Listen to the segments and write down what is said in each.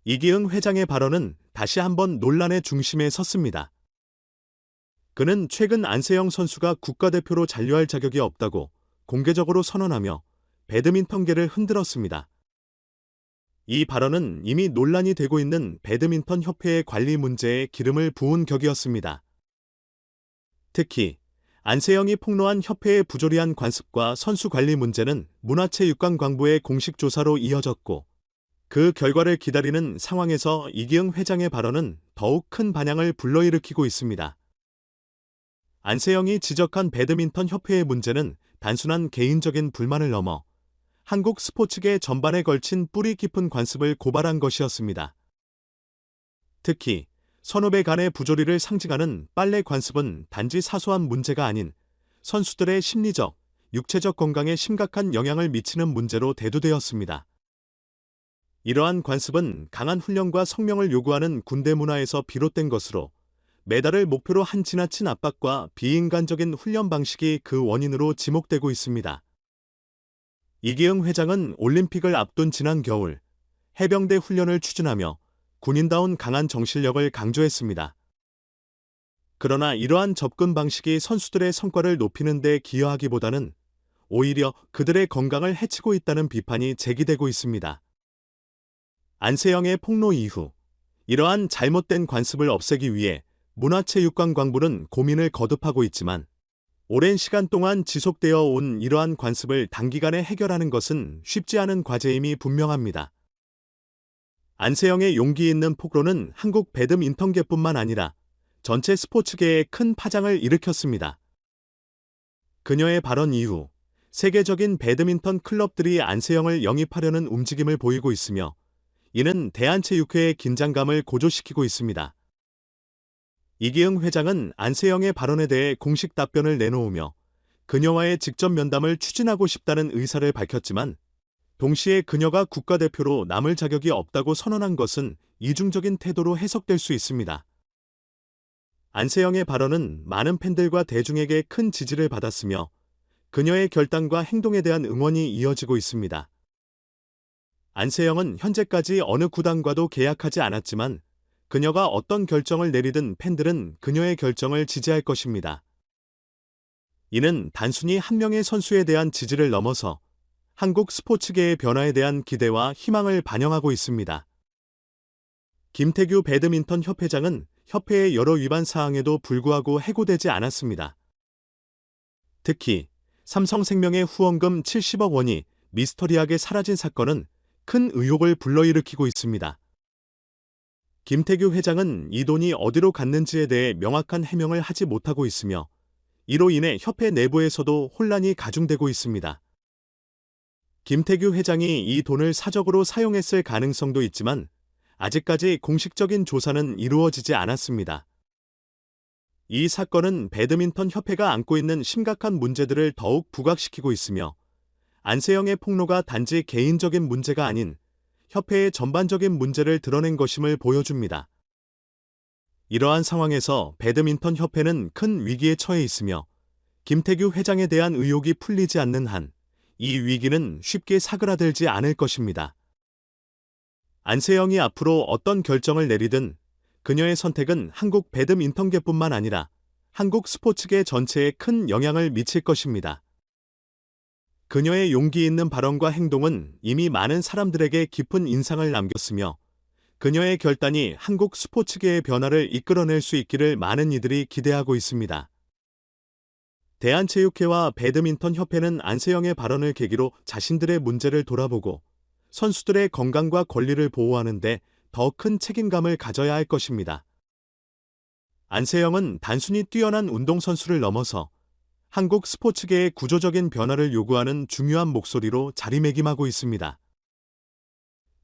이기흥 회장의 발언은 다시 한번 논란의 중심에 섰습니다. 그는 최근 안세영 선수가 국가대표로 잔류할 자격이 없다고 공개적으로 선언하며 배드민턴계를 흔들었습니다. 이 발언은 이미 논란이 되고 있는 배드민턴 협회의 관리 문제에 기름을 부은 격이었습니다. 특히 안세영이 폭로한 협회의 부조리한 관습과 선수 관리 문제는 문화체육관광부의 공식 조사로 이어졌고, 그 결과를 기다리는 상황에서 이기흥 회장의 발언은 더욱 큰 반향을 불러일으키고 있습니다. 안세영이 지적한 배드민턴 협회의 문제는 단순한 개인적인 불만을 넘어 한국 스포츠계 전반에 걸친 뿌리 깊은 관습을 고발한 것이었습니다. 특히 선후배 간의 부조리를 상징하는 빨래 관습은 단지 사소한 문제가 아닌 선수들의 심리적, 육체적 건강에 심각한 영향을 미치는 문제로 대두되었습니다. 이러한 관습은 강한 훈련과 성명을 요구하는 군대 문화에서 비롯된 것으로, 메달을 목표로 한 지나친 압박과 비인간적인 훈련 방식이 그 원인으로 지목되고 있습니다. 이기흥 회장은 올림픽을 앞둔 지난 겨울 해병대 훈련을 추진하며 군인다운 강한 정신력을 강조했습니다. 그러나 이러한 접근 방식이 선수들의 성과를 높이는 데 기여하기보다는 오히려 그들의 건강을 해치고 있다는 비판이 제기되고 있습니다. 안세영의 폭로 이후 이러한 잘못된 관습을 없애기 위해 문화체육관광부는 고민을 거듭하고 있지만, 오랜 시간 동안 지속되어 온 이러한 관습을 단기간에 해결하는 것은 쉽지 않은 과제임이 분명합니다. 안세영의 용기 있는 폭로는 한국 배드민턴계뿐만 아니라 전체 스포츠계에 큰 파장을 일으켰습니다. 그녀의 발언 이후 세계적인 배드민턴 클럽들이 안세영을 영입하려는 움직임을 보이고 있으며, 이는 대한체육회의 긴장감을 고조시키고 있습니다. 이기흥 회장은 안세영의 발언에 대해 공식 답변을 내놓으며 그녀와의 직접 면담을 추진하고 싶다는 의사를 밝혔지만, 동시에 그녀가 국가대표로 남을 자격이 없다고 선언한 것은 이중적인 태도로 해석될 수 있습니다. 안세영의 발언은 많은 팬들과 대중에게 큰 지지를 받았으며, 그녀의 결단과 행동에 대한 응원이 이어지고 있습니다. 안세영은 현재까지 어느 구단과도 계약하지 않았지만, 그녀가 어떤 결정을 내리든 팬들은 그녀의 결정을 지지할 것입니다. 이는 단순히 한 명의 선수에 대한 지지를 넘어서 한국 스포츠계의 변화에 대한 기대와 희망을 반영하고 있습니다. 김태규 배드민턴 협회장은 협회의 여러 위반 사항에도 불구하고 해고되지 않았습니다. 특히 삼성생명의 후원금 70억 원이 미스터리하게 사라진 사건은 큰 의혹을 불러일으키고 있습니다. 김태규 회장은 이 돈이 어디로 갔는지에 대해 명확한 해명을 하지 못하고 있으며, 이로 인해 협회 내부에서도 혼란이 가중되고 있습니다. 김태규 회장이 이 돈을 사적으로 사용했을 가능성도 있지만, 아직까지 공식적인 조사는 이루어지지 않았습니다. 이 사건은 배드민턴 협회가 안고 있는 심각한 문제들을 더욱 부각시키고 있으며, 안세영의 폭로가 단지 개인적인 문제가 아닌 협회의 전반적인 문제를 드러낸 것임을 보여줍니다. 이러한 상황에서 배드민턴 협회는 큰 위기에 처해 있으며, 김태규 회장에 대한 의혹이 풀리지 않는 한 이 위기는 쉽게 사그라들지 않을 것입니다. 안세영이 앞으로 어떤 결정을 내리든 그녀의 선택은 한국 배드민턴계뿐만 아니라 한국 스포츠계 전체에 큰 영향을 미칠 것입니다. 그녀의 용기 있는 발언과 행동은 이미 많은 사람들에게 깊은 인상을 남겼으며, 그녀의 결단이 한국 스포츠계의 변화를 이끌어낼 수 있기를 많은 이들이 기대하고 있습니다. 대한체육회와 배드민턴 협회는 안세영의 발언을 계기로 자신들의 문제를 돌아보고 선수들의 건강과 권리를 보호하는 데 더 큰 책임감을 가져야 할 것입니다. 안세영은 단순히 뛰어난 운동선수를 넘어서 한국 스포츠계의 구조적인 변화를 요구하는 중요한 목소리로 자리매김하고 있습니다.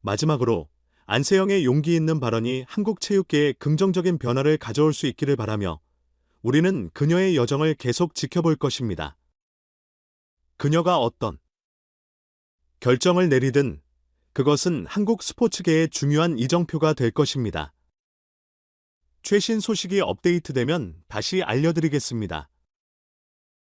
마지막으로 안세영의 용기 있는 발언이 한국 체육계에 긍정적인 변화를 가져올 수 있기를 바라며, 우리는 그녀의 여정을 계속 지켜볼 것입니다. 그녀가 어떤 결정을 내리든 그것은 한국 스포츠계의 중요한 이정표가 될 것입니다. 최신 소식이 업데이트되면 다시 알려드리겠습니다.